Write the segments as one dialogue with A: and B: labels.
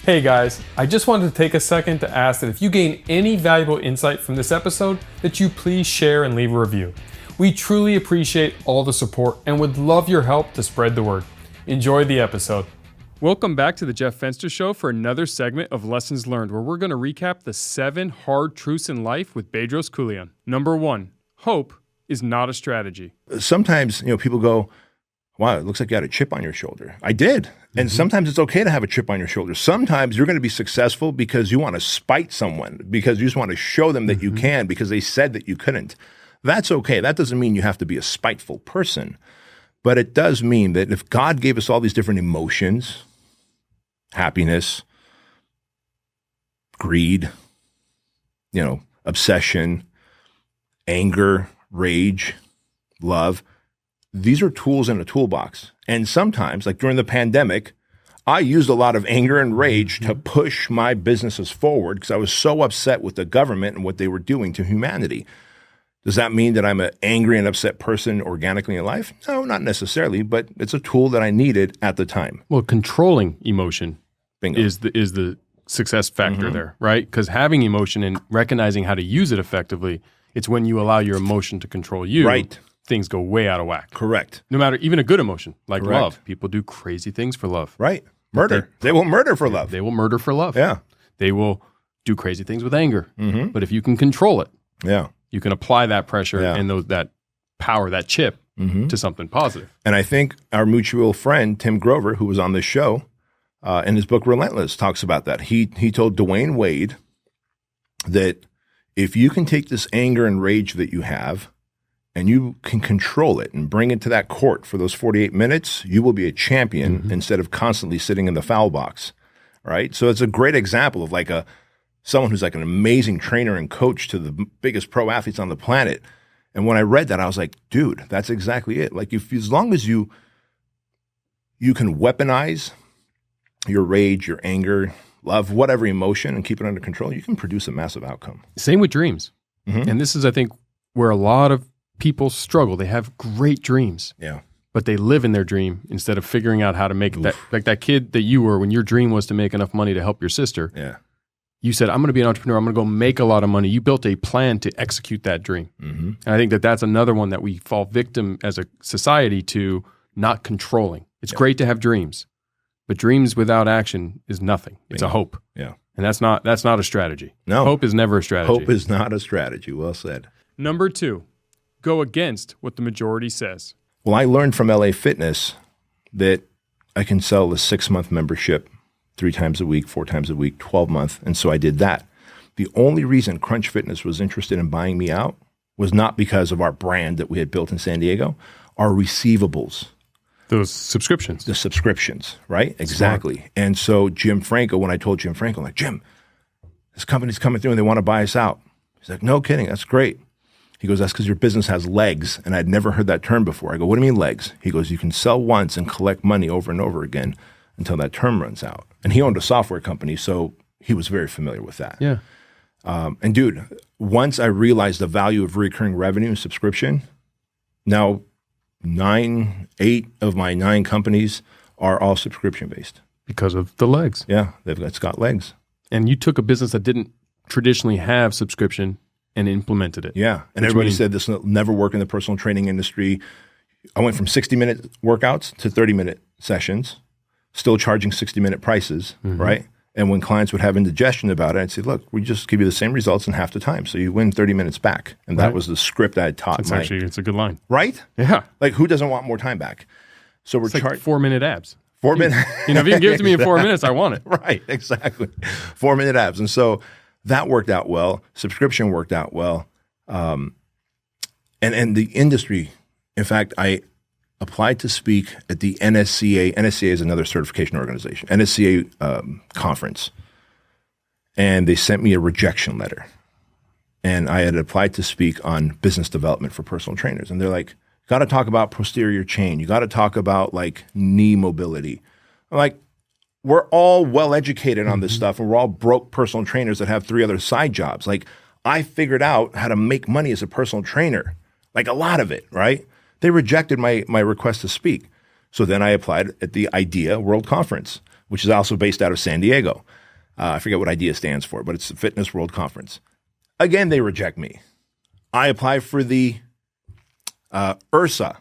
A: Hey guys, I just wanted to take a second to ask that if you gain any valuable insight from this episode, that you please share and leave a review. We truly appreciate all the support and would love your help to spread the word. Enjoy the episode. Welcome back to the Jeff Fenster Show for another segment of Lessons Learned, where we're going to recap the 7 hard truths in life with Bedros Keuilian. Number 1, hope is not a strategy.
B: Sometimes, people go, wow, it looks like you had a chip on your shoulder. I did. And sometimes it's okay to have a chip on your shoulder. Sometimes you're going to be successful because you want to spite someone, because you just want to show them that you can because they said that you couldn't. That's okay. That doesn't mean you have to be a spiteful person. But it does mean that if God gave us all these different emotions, happiness, greed, obsession, anger, rage, love, these are tools in a toolbox. And sometimes, like during the pandemic, I used a lot of anger and rage to push my businesses forward because I was so upset with the government and what they were doing to humanity. Does that mean that I'm an angry and upset person organically in life? No, not necessarily, but it's a tool that I needed at the time.
A: Well, controlling emotion
B: Bingo.
A: is the success factor there, right? Because having emotion and recognizing how to use it effectively, it's when you allow your emotion to control you.
B: Right.
A: Things go way out of whack.
B: Correct.
A: No matter, even a good emotion like
B: Correct.
A: love. People do crazy things for love.
B: Right. Murder. They will murder for love.
A: They will murder for love.
B: Yeah.
A: They will do crazy things with anger. But if you can control it,
B: Yeah.
A: you can apply that pressure
B: Yeah.
A: and that power, that chip to something positive.
B: And I think our mutual friend, Tim Grover, who was on this show, in his book Relentless, talks about that. He told Dwayne Wade that if you can take this anger and rage that you have and you can control it and bring it to that court for those 48 minutes, you will be a champion instead of constantly sitting in the foul box, right? So it's a great example of like someone who's like an amazing trainer and coach to the biggest pro athletes on the planet. And when I read that, I was like, dude, that's exactly it. Like as long as you can weaponize your rage, your anger, love, whatever emotion, and keep it under control, you can produce a massive outcome.
A: Same with dreams. And this is, I think, where a lot of people struggle. They have great dreams.
B: Yeah.
A: But they live in their dream instead of figuring out how to make that, like that kid that you were when your dream was to make enough money to help your sister.
B: Yeah.
A: You said, I'm going to be an entrepreneur. I'm going to go make a lot of money. You built a plan to execute that dream. And I think that's another one that we fall victim as a society to not controlling. It's great to have dreams, but dreams without action is nothing. It's a hope.
B: Yeah.
A: And that's not a strategy.
B: No.
A: Hope is never a strategy.
B: Hope is not a strategy. Well said.
A: Number 2, go against what the majority says.
B: Well, I learned from LA Fitness that I can sell a 6-month membership 3 times a week, 4 times a week, 12-month. And so I did that. The only reason Crunch Fitness was interested in buying me out was not because of our brand that we had built in San Diego, our receivables.
A: Those subscriptions.
B: The subscriptions, right? Exactly. Smart. And so Jim Franco, when I told Jim Franco, I'm like, Jim, this company's coming through and they want to buy us out. He's like, no kidding. That's great. He goes, that's because your business has legs. And I'd never heard that term before. I go, what do you mean legs? He goes, you can sell once and collect money over and over again until that term runs out. And he owned a software company, so he was very familiar with that.
A: Yeah.
B: And dude, once I realized the value of recurring revenue and subscription, now 8 of my 9 companies are all subscription-based.
A: Because of the legs.
B: Yeah, it's got legs.
A: And you took a business that didn't traditionally have subscription and implemented it.
B: Yeah, and everybody said this will never work in the personal training industry. I went from 60-minute workouts to 30-minute sessions, still charging 60-minute prices, right? And when clients would have indigestion about it, I'd say, look, we just give you the same results in half the time. So you win 30 minutes back. And that was the script I had taught.
A: It's a good line.
B: Right?
A: Yeah.
B: Like, who doesn't want more time back? So we're
A: charging 4-minute abs.
B: 4 minutes.
A: If you can give it to me in 4 minutes, I want it.
B: Right, exactly. 4-minute abs. And so that worked out well. Subscription worked out well. And the industry, in fact, I applied to speak at the NSCA. NSCA is another certification organization. NSCA conference. And they sent me a rejection letter. And I had applied to speak on business development for personal trainers. And they're like, you got to talk about posterior chain. You got to talk about like knee mobility. I'm like, we're all well educated on this stuff, and we're all broke personal trainers that have 3 other side jobs. Like, I figured out how to make money as a personal trainer, like a lot of it, right? They rejected my request to speak. So then I applied at the IDEA World Conference, which is also based out of San Diego. I forget what IDEA stands for, but it's the Fitness World Conference. Again, they reject me. I apply for the URSA.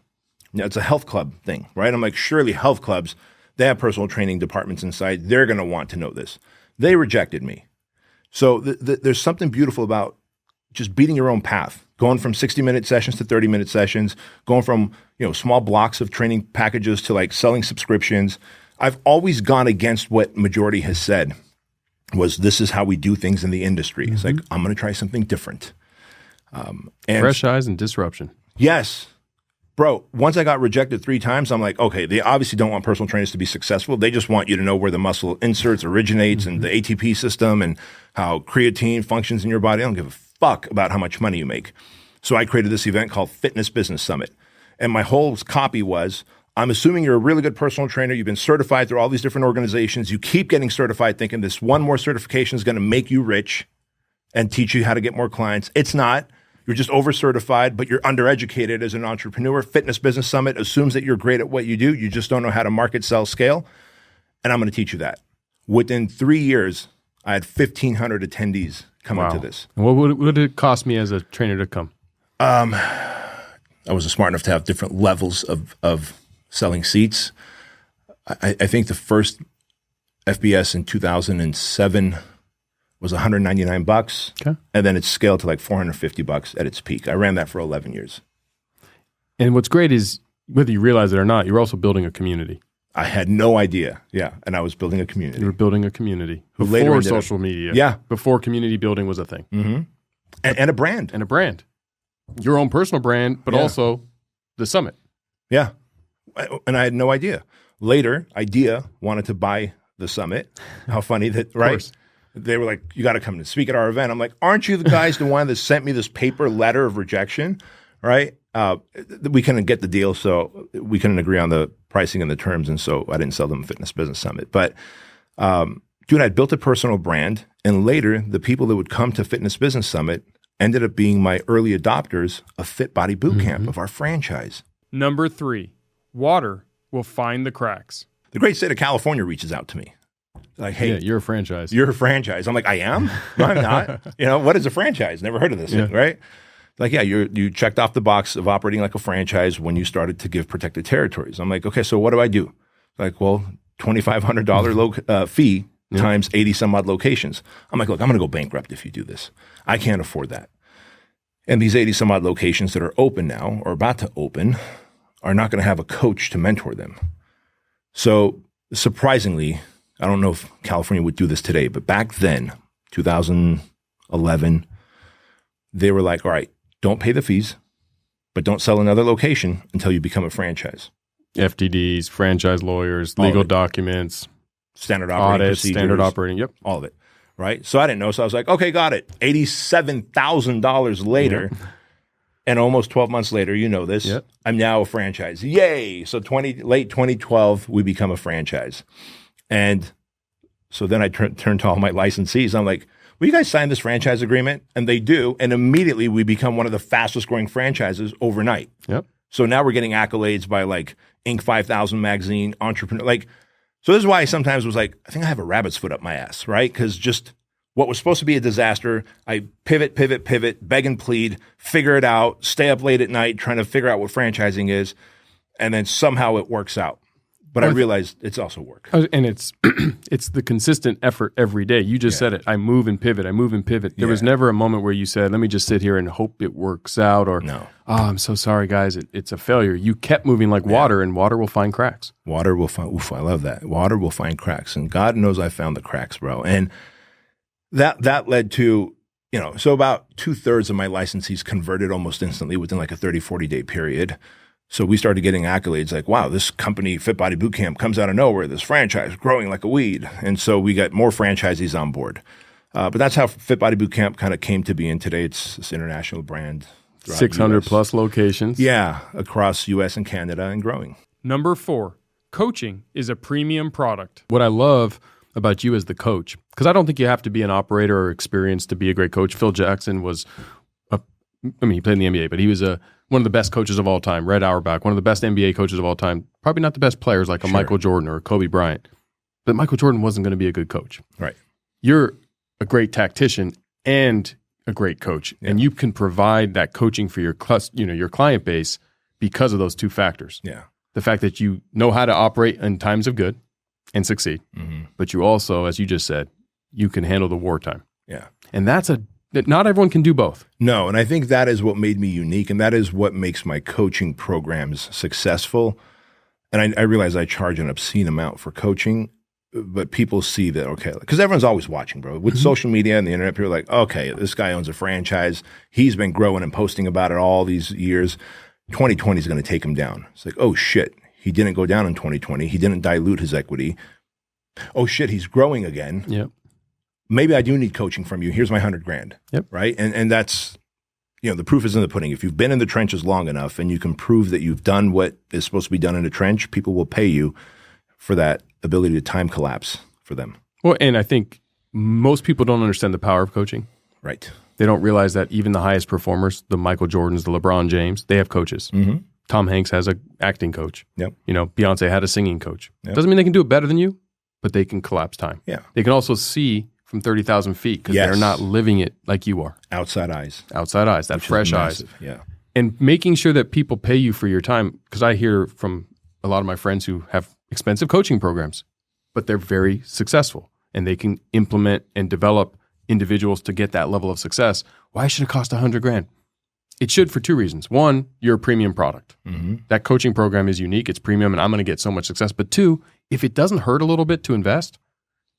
B: It's a health club thing, right? I'm like, surely health clubs, they have personal training departments inside. They're going to want to know this. They rejected me. So there's something beautiful about just beating your own path, going from 60-minute sessions to 30-minute sessions, going from small blocks of training packages to like selling subscriptions. I've always gone against what majority has said was this is how we do things in the industry. It's like, I'm going to try something different.
A: And fresh eyes and disruption.
B: Yes. Bro, once I got rejected 3 times, I'm like, okay, they obviously don't want personal trainers to be successful. They just want you to know where the muscle inserts, originates, and the ATP system and how creatine functions in your body. I don't give a fuck about how much money you make. So I created this event called Fitness Business Summit. And my whole copy was, I'm assuming you're a really good personal trainer. You've been certified through all these different organizations. You keep getting certified thinking this one more certification is going to make you rich and teach you how to get more clients. It's not. You're just over-certified, but you're undereducated as an entrepreneur. Fitness Business Summit assumes that you're great at what you do. You just don't know how to market, sell, scale. And I'm going to teach you that. Within 3 years, I had 1,500 attendees coming to this.
A: And what would it cost me as a trainer to come?
B: I wasn't smart enough to have different levels of selling seats. I think the first FBS in 2007 was $199.
A: Okay.
B: And then it scaled to like $450 at its peak. I ran that for 11 years.
A: And what's great is, whether you realize it or not, you're also building a community.
B: I had no idea. Yeah. And I was building a community.
A: You were building a community.
B: Who later
A: before
B: ended up-
A: social media.
B: Yeah.
A: Before community building was a thing.
B: Mm-hmm. And a brand.
A: And a brand. Your own personal brand, but also the summit.
B: Yeah. And I had no idea. Later, IDEA wanted to buy the summit. How funny that, right?
A: Course.
B: They were like, you got to come and speak at our event. I'm like, aren't you the guys the one that sent me this paper letter of rejection? Right? We couldn't get the deal, so we couldn't agree on the pricing and the terms, and so I didn't sell them a Fitness Business Summit. But dude, I'd built a personal brand, and later the people that would come to Fitness Business Summit ended up being my early adopters of Fit Body Bootcamp, of our franchise.
A: Number 3, water will find the cracks.
B: The great state of California reaches out to me. Like, hey,
A: you're a franchise.
B: You're a franchise. I'm like, I am? No, I'm not. What is a franchise? Never heard of this thing, right? Like, yeah, you checked off the box of operating like a franchise when you started to give protected territories. I'm like, okay, so what do I do? Like, well, $2,500 fee times 80 some odd locations. I'm like, look, I'm going to go bankrupt if you do this. I can't afford that. And these 80 some odd locations that are open now or about to open are not going to have a coach to mentor them. So surprisingly, I don't know if California would do this today, but back then, 2011, they were like, all right, don't pay the fees, but don't sell another location until you become a franchise.
A: FTDs, franchise lawyers, legal documents,
B: standard operating
A: audits,
B: procedures.
A: standard operating,
B: all of it, right? So I didn't know. So I was like, okay, got it. $87,000 later, and almost 12 months later, you know this, I'm now a franchise. Yay! So late 2012, we become a franchise. And so then I turned to all my licensees. I'm like, will you guys sign this franchise agreement? And they do. And immediately we become one of the fastest growing franchises overnight.
A: Yep.
B: So now we're getting accolades by like Inc. 5000 magazine, Entrepreneur. Like, so this is why I sometimes was like, I think I have a rabbit's foot up my ass, right? Because just what was supposed to be a disaster, I pivot, beg and plead, figure it out, stay up late at night trying to figure out what franchising is. And then somehow it works out. But I realized it's also work.
A: And it's it's the consistent effort every day. You just said it. I move and pivot. There was never a moment where you said, let me just sit here and hope it works out. Or,
B: no.
A: Oh, I'm so sorry, guys. It's a failure. You kept moving like water, and water will find cracks.
B: Water will find, I love that. Water will find cracks. And God knows I found the cracks, bro. And that led to, so about 2/3 of my licensees converted almost instantly within like a 30, 40-day period. So we started getting accolades like, wow, this company, Fit Body Bootcamp, comes out of nowhere. This franchise growing like a weed. And so we got more franchisees on board. But that's how Fit Body Bootcamp kind of came to be. And today it's this international brand.
A: 600 plus locations.
B: Yeah, across U.S. and Canada and growing.
A: Number 4, coaching is a premium product. What I love about you as the coach, because I don't think you have to be an operator or experienced to be a great coach. Phil Jackson was, he played in the NBA, but he was one of the best coaches of all time. Red Auerbach, one of the best NBA coaches of all time. Probably not the best players like a Michael Jordan or a Kobe Bryant.
C: but Michael Jordan wasn't going to be a good coach.
B: Right.
C: You're a great tactician and a great coach, and you can provide that coaching for your your client base because of those two factors.
B: Yeah.
C: The fact that you know how to operate in times of good and succeed, but you also, as you just said, you can handle the wartime.
B: Yeah.
C: And not everyone can do both.
B: No, and I think that is what made me unique, and that is what makes my coaching programs successful. And I realize I charge an obscene amount for coaching, but people see that, okay, because everyone's always watching, bro. With social media and the internet, people are like, okay, this guy owns a franchise. He's been growing and posting about it all these years. 2020 is going to take him down. It's like, oh, shit, he didn't go down in 2020. He didn't dilute his equity. Oh, shit, he's growing again.
C: Yep.
B: Maybe I do need coaching from you. Here's my $100,000.
C: Yep.
B: Right. And that's, the proof is in the pudding. If you've been in the trenches long enough and you can prove that you've done what is supposed to be done in a trench, people will pay you for that ability to time collapse for them.
C: Well, and I think most people don't understand the power of coaching.
B: Right.
C: They don't realize that even the highest performers, the Michael Jordans, the LeBron James, they have coaches. Tom Hanks has an acting coach.
B: Yep.
C: Beyonce had a singing coach.
B: Yep.
C: Doesn't mean they can do it better than you, but they can collapse time.
B: Yeah.
C: They can also see from 30,000 feet because they're not living it like you are.
B: Outside eyes.
C: Outside eyes, that fresh eyes.
B: Yeah.
C: And making sure that people pay you for your time, because I hear from a lot of my friends who have expensive coaching programs, but they're very successful and they can implement and develop individuals to get that level of success. Why should it cost $100,000? It should for two reasons. One, you're a premium product. That coaching program is unique. It's premium and I'm going to get so much success. But two, if it doesn't hurt a little bit to invest,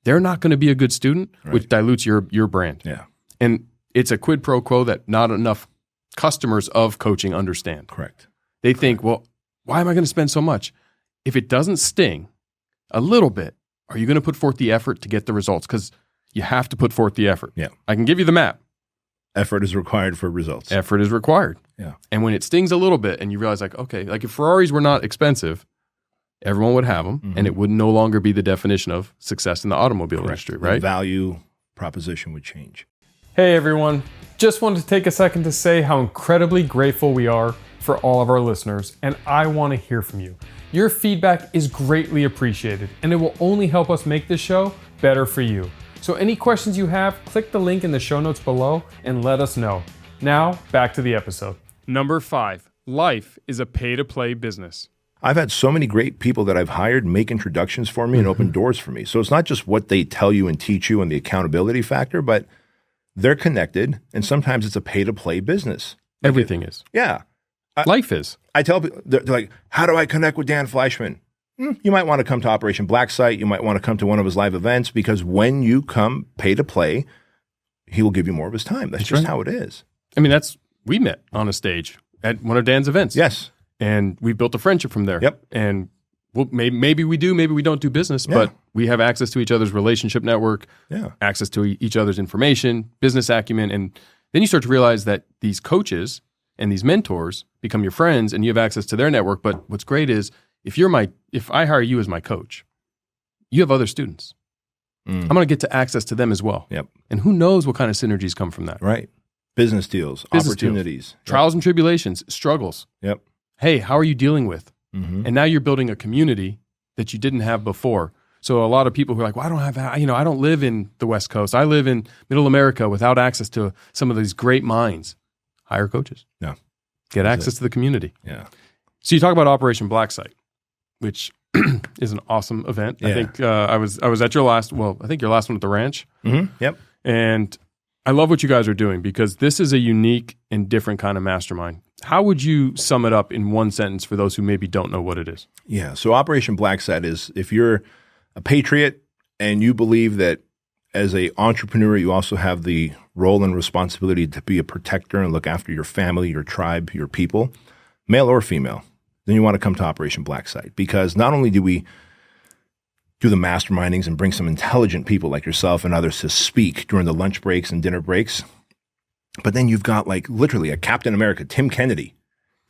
C: they're not going to be a good student, which dilutes your brand.
B: Yeah.
C: And it's a quid pro quo that not enough customers of coaching understand.
B: Correct.
C: They think, well, why am I going to spend so much? If it doesn't sting a little bit, are you going to put forth the effort to get the results? Because you have to put forth the effort.
B: Yeah.
C: I can give you the map.
B: Effort is required for results.
C: Effort is required.
B: Yeah.
C: And when it stings a little bit and you realize okay, if Ferraris were not expensive, everyone would have them and it would no longer be the definition of success in the automobile industry, right?
B: The value proposition would change.
A: Hey everyone, just wanted to take a second to say how incredibly grateful we are for all of our listeners, and I want to hear from you. Your feedback is greatly appreciated, and it will only help us make this show better for you. So any questions you have, click the link in the show notes below and let us know. Now, back to the episode. Number 5, life is a pay-to-play business.
B: I've had so many great people that I've hired make introductions for me and open doors for me. So it's not just what they tell you and teach you and the accountability factor, but they're connected, and sometimes it's a pay-to-play business.
C: Everything is.
B: Yeah.
C: Life is.
B: I tell people, they're like, how do I connect with Dan Fleischman? You might want to come to Operation Black Site. You might want to come to one of his live events because when you come pay to play, he will give you more of his time. That's just how it is.
C: I mean, we met on a stage at one of Dan's events.
B: Yes.
C: And we built a friendship from there.
B: Yep.
C: And maybe we do, maybe we don't do business, but we have access to each other's relationship network, access to each other's information, business acumen. And then you start to realize that these coaches and these mentors become your friends and you have access to their network. But what's great is if I hire you as my coach, you have other students. I'm going to get to access to them as well.
B: Yep.
C: And who knows what kind of synergies come from that.
B: Right. Business deals, opportunities.
C: Trials and tribulations, struggles.
B: Yep.
C: Hey, how are you dealing with? And now you're building a community that you didn't have before. So a lot of people who are like, well, I don't have, I don't live in the West Coast. I live in Middle America without access to some of these great minds. Hire coaches.
B: Yeah.
C: Get access to the community.
B: Yeah.
C: So you talk about Operation Black Site, which is an awesome event.
B: Yeah.
C: I think I was at your last one at the ranch.
B: Yep.
C: And I love what you guys are doing because this is a unique and different kind of mastermind. How would you sum it up in one sentence for those who maybe don't know what it is?
B: Yeah. So Operation Black Site is if you're a patriot and you believe that as an entrepreneur, you also have the role and responsibility to be a protector and look after your family, your tribe, your people, male or female, then you want to come to Operation Black Site because not only do we do the mastermindings and bring some intelligent people like yourself and others to speak during the lunch breaks and dinner breaks, but then you've got like literally a Captain America, Tim Kennedy,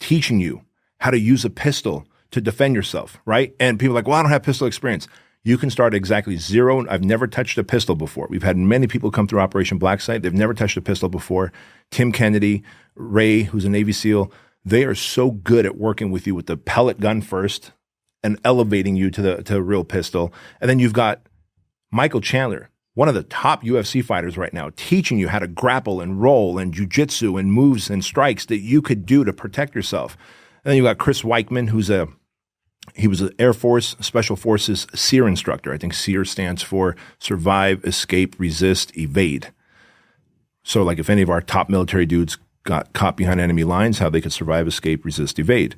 B: teaching you how to use a pistol to defend yourself, right? And people are like, well, I don't have pistol experience. You can start at exactly zero. I've never touched a pistol before. We've had many people come through Operation Black Site. They've never touched a pistol before. Tim Kennedy, Ray, who's a Navy SEAL, they are so good at working with you with the pellet gun first, and elevating you to a real pistol. And then you've got Michael Chandler, one of the top UFC fighters right now, teaching you how to grapple and roll and jiu-jitsu and moves and strikes that you could do to protect yourself. And then you got Chris Weichman, he was an Air Force Special Forces SEER instructor. I think SEER stands for Survive, Escape, Resist, Evade. So like if any of our top military dudes got caught behind enemy lines, how they could survive, escape, resist, evade.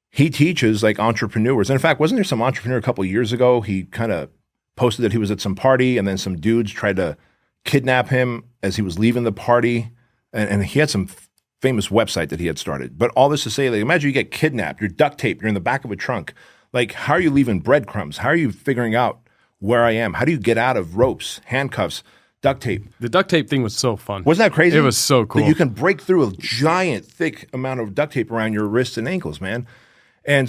B: He teaches like entrepreneurs. And in fact, wasn't there some entrepreneur a couple of years ago? He kind of posted that he was at some party and then some dudes tried to kidnap him as he was leaving the party. And he had some famous website that he had started. But all this to say, like, imagine you get kidnapped, you're duct taped, you're in the back of a trunk. Like, how are you leaving breadcrumbs? How are you figuring out where I am? How do you get out of ropes, handcuffs, duct tape?
C: The duct tape thing was so fun.
B: Wasn't that crazy?
C: It was so cool.
B: That you can break through a giant, thick amount of duct tape around your wrists and ankles, man. And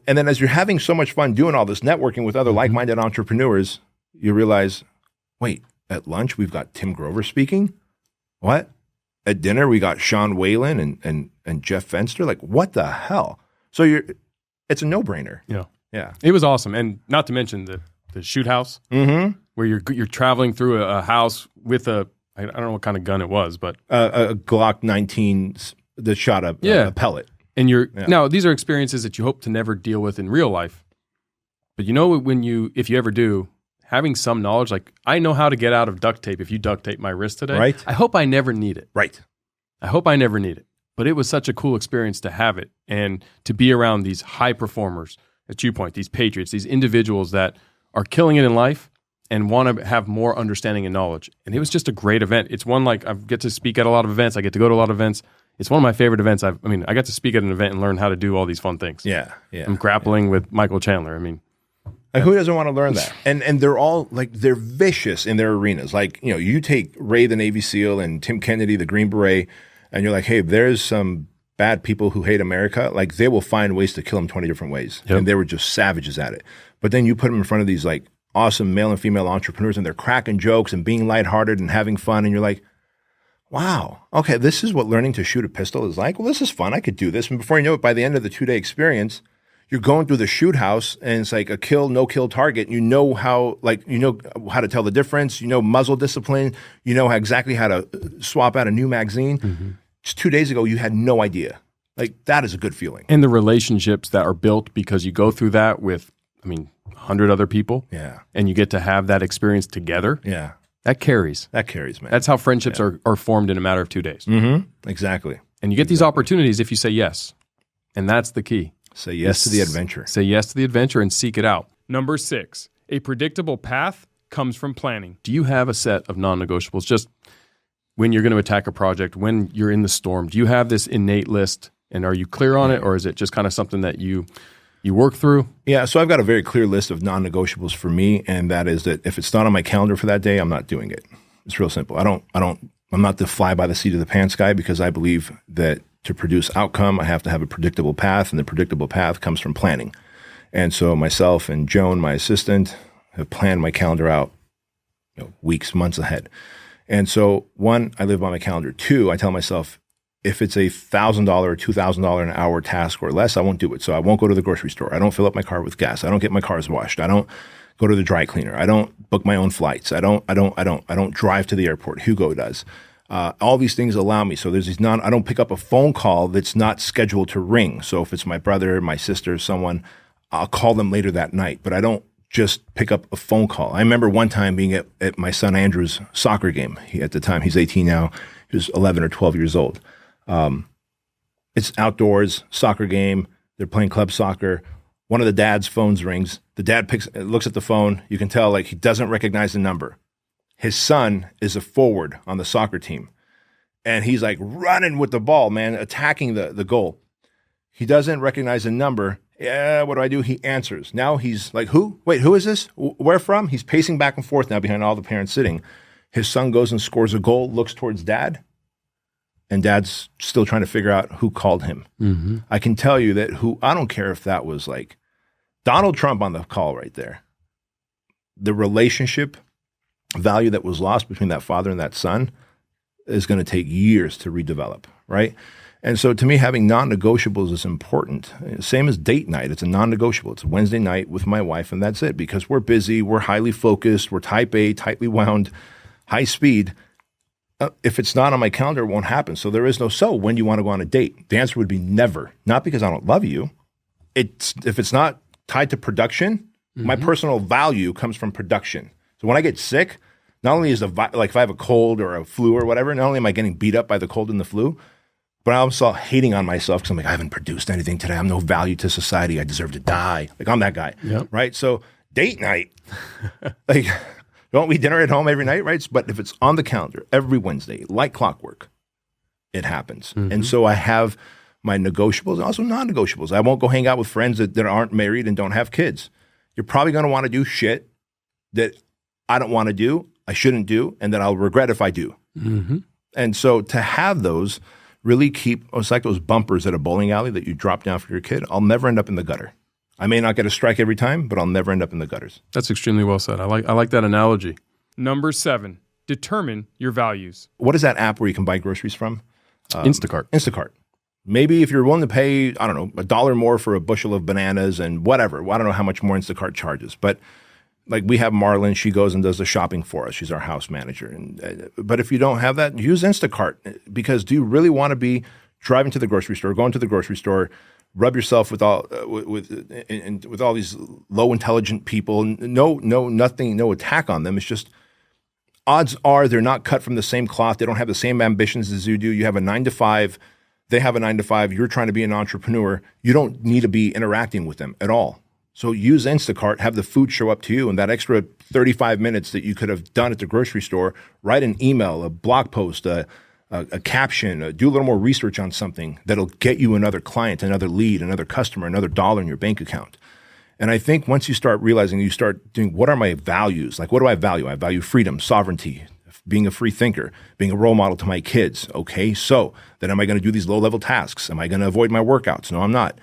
B: then as you're having so much fun doing all this, networking with other like-minded entrepreneurs, you realize, wait, at lunch we've got Tim Grover speaking? What? At dinner we got Sean Whalen and Jeff Fenster? Like, what the hell? So it's a no-brainer.
C: Yeah.
B: Yeah.
C: It was awesome. And not to mention the shoot house, where you're traveling through a house with I don't know what kind of gun it was, but
B: a Glock 19 that shot a pellet.
C: And now these are experiences that you hope to never deal with in real life. But if you ever do, having some knowledge, like I know how to get out of duct tape if you duct tape my wrist today.
B: Right.
C: I hope I never need it.
B: Right.
C: I hope I never need it. But it was such a cool experience to have it and to be around these high performers, at you point, these patriots, these individuals that are killing it in life and want to have more understanding and knowledge. And it was just a great event. It's one like I get to speak at a lot of events. I get to go to a lot of events. It's one of my favorite events. I got to speak at an event and learn how to do all these fun things.
B: Yeah, yeah.
C: I'm grappling with Michael Chandler.
B: Like, who doesn't want to learn that? And they're all like, they're vicious in their arenas. Like, you take Ray the Navy SEAL and Tim Kennedy the Green Beret, and you're like, hey, there's some bad people who hate America. Like, they will find ways to kill them 20 different ways. Yep. And they were just savages at it. But then you put them in front of these like awesome male and female entrepreneurs, and they're cracking jokes and being lighthearted and having fun, and you're like, wow, okay, this is what learning to shoot a pistol is like. Well, this is fun. I could do this. And before you know it, by the end of the 2-day experience, you're going through the shoot house and it's like a kill, no kill target. You know how to tell the difference. You know muzzle discipline. You know exactly how to swap out a new magazine. Mm-hmm. Just 2 days ago, you had no idea. Like, that is a good feeling.
C: And the relationships that are built because you go through that with, 100 other people.
B: Yeah.
C: And you get to have that experience together.
B: Yeah.
C: That carries.
B: That carries, man.
C: That's how friendships are formed in a matter of 2 days.
B: Mm-hmm. Exactly.
C: And you get these opportunities if you say yes. And that's the key.
B: Say yes to the adventure.
C: Say yes to the adventure and seek it out. Number 6, a predictable path comes from planning. Do you have a set of non-negotiables? Just when you're going to attack a project, when you're in the storm, do you have this innate list and are you clear on it, or is it just kind of something that you work through?
B: Yeah, so I've got a very clear list of non-negotiables for me, and that is that if it's not on my calendar for that day, I'm not doing it. It's real simple. I'm not the fly by the seat of the pants guy, because I believe that to produce outcome, I have to have a predictable path, and the predictable path comes from planning. And so myself and Joan, my assistant, have planned my calendar out weeks, months ahead. And so 1, I live by my calendar. 2, I tell myself, if it's a $1,000 or $2,000 an hour task or less, I won't do it. So I won't go to the grocery store. I don't fill up my car with gas. I don't get my cars washed. I don't go to the dry cleaner. I don't book my own flights. I don't drive to the airport. Hugo does. All these things allow me. So there's I don't pick up a phone call that's not scheduled to ring. So if it's my brother, my sister, someone, I'll call them later that night. But I don't just pick up a phone call. I remember one time being at my son Andrew's soccer game. At the time, he's 18 now. He was 11 or 12 years old. It's outdoors, soccer game. They're playing club soccer. One of the dad's phones rings. The dad looks at the phone. You can tell he doesn't recognize the number. His son is a forward on the soccer team. And he's running with the ball, man, attacking the goal. He doesn't recognize the number. Yeah, what do? He answers. Now he's like, who? Wait, who is this? Where from? He's pacing back and forth now behind all the parents sitting. His son goes and scores a goal, looks towards dad. And dad's still trying to figure out who called him. Mm-hmm. I can tell you that I don't care if that was Donald Trump on the call right there. The relationship value that was lost between that father and that son is going to take years to redevelop, right? And so to me, having non-negotiables is important. Same as date night. It's a non-negotiable. It's Wednesday night with my wife, and that's it. Because we're busy, we're highly focused, we're type A, tightly wound, high speed. If it's not on my calendar, it won't happen. So there is no, so when do you want to go on a date? The answer would be never. Not because I don't love you. If it's not tied to production, my personal value comes from production. So when I get sick, not only is like if I have a cold or a flu or whatever, not only am I getting beat up by the cold and the flu, but I'm also hating on myself because I'm like, I haven't produced anything today. I'm no value to society. I deserve to die. Like, I'm that guy, right? So date night, like, don't we dinner at home every night, right? But if it's on the calendar every Wednesday, like clockwork, it happens. And so I have my negotiables and also non-negotiables. I won't go hang out with friends that aren't married and don't have kids. You're probably going to want to do shit that I don't want to do, I shouldn't do, and that I'll regret if I do. And so to have those really it's like those bumpers at a bowling alley that you drop down for your kid. I'll never end up in the gutter. I may not get a strike every time, but I'll never end up in the gutters.
C: That's extremely well said. I like that analogy.
A: Number 7, determine your values.
B: What is that app where you can buy groceries from?
C: Instacart.
B: Instacart. Maybe if you're willing to pay, I don't know, $1 more for a bushel of bananas and whatever. I don't know how much more Instacart charges, but like we have Marlon, she goes and does the shopping for us. She's our house manager. But if you don't have that, use Instacart, because do you really want to be driving to the grocery store, going to the grocery store, rub yourself with all these low intelligent people? Nothing, no attack on them. It's just odds are they're not cut from the same cloth. They don't have the same ambitions as you do. You have a 9-to-5. They have a 9-to-5. You're trying to be an entrepreneur. You don't need to be interacting with them at all. So use Instacart, have the food show up to you, and that extra 35 minutes that you could have done at the grocery store, write an email, a blog post, a caption, do a little more research on something that'll get you another client, another lead, another customer, another dollar in your bank account. And I think once you start realizing, you start doing, what are my values? Like, what do I value? I value freedom, sovereignty, being a free thinker, being a role model to my kids. Okay, so then am I going to do these low-level tasks? Am I going to avoid my workouts? No, I'm not.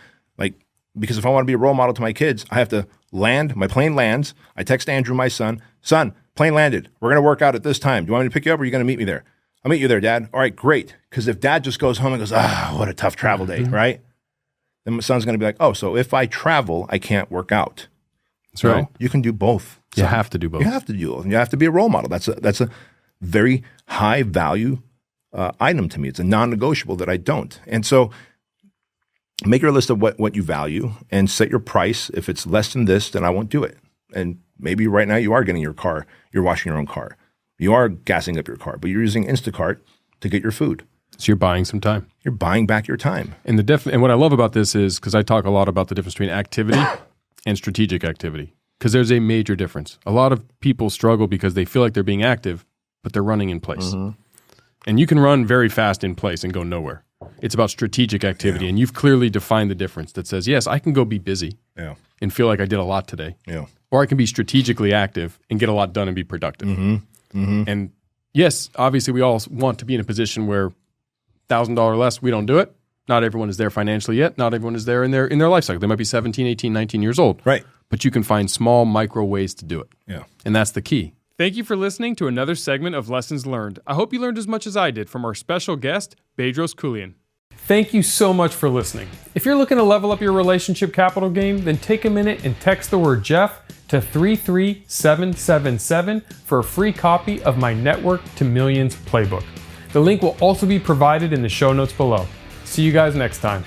B: Because if I want to be a role model to my kids, I have to land. My plane lands. I text Andrew, my son, plane landed. We're going to work out at this time. Do you want me to pick you up or are you going to meet me there? I'll meet you there, Dad. All right, great. Because if Dad just goes home and goes, what a tough travel day, right? Then my son's going to be like, oh, so if I travel, I can't work out.
C: That's right.
B: You can do both.
C: You have to do both.
B: You have to do both. You have to be a role model. That's a very high value item to me. It's a non-negotiable that I don't. And so make your list of what you value and set your price. If it's less than this, then I won't do it. And maybe right now you are getting your car, you're washing your own car. You are gassing up your car, but you're using Instacart to get your food.
C: So you're buying some time.
B: You're buying back your time.
C: And and what I love about this is, because I talk a lot about the difference between activity and strategic activity, because there's a major difference. A lot of people struggle because they feel like they're being active, but they're running in place. And you can run very fast in place and go nowhere. It's about strategic activity, and you've clearly defined the difference that says, yes, I can go be busy and feel like I did a lot today, or I can be strategically active and get a lot done and be productive. And yes, obviously we all want to be in a position where $1,000 less, we don't do it. Not everyone is there financially yet. Not everyone is there in their life cycle. They might be 17, 18, 19 years old.
B: Right.
C: But you can find small micro ways to do it.
B: Yeah.
C: And that's the key.
A: Thank you for listening to another segment of Lessons Learned. I hope you learned as much as I did from our special guest, Bedros Keuilian. Thank you so much for listening. If you're looking to level up your relationship capital game, then take a minute and text the word Jeff to 33777 for a free copy of my Network to Millions playbook. The link will also be provided in the show notes below. See you guys next time.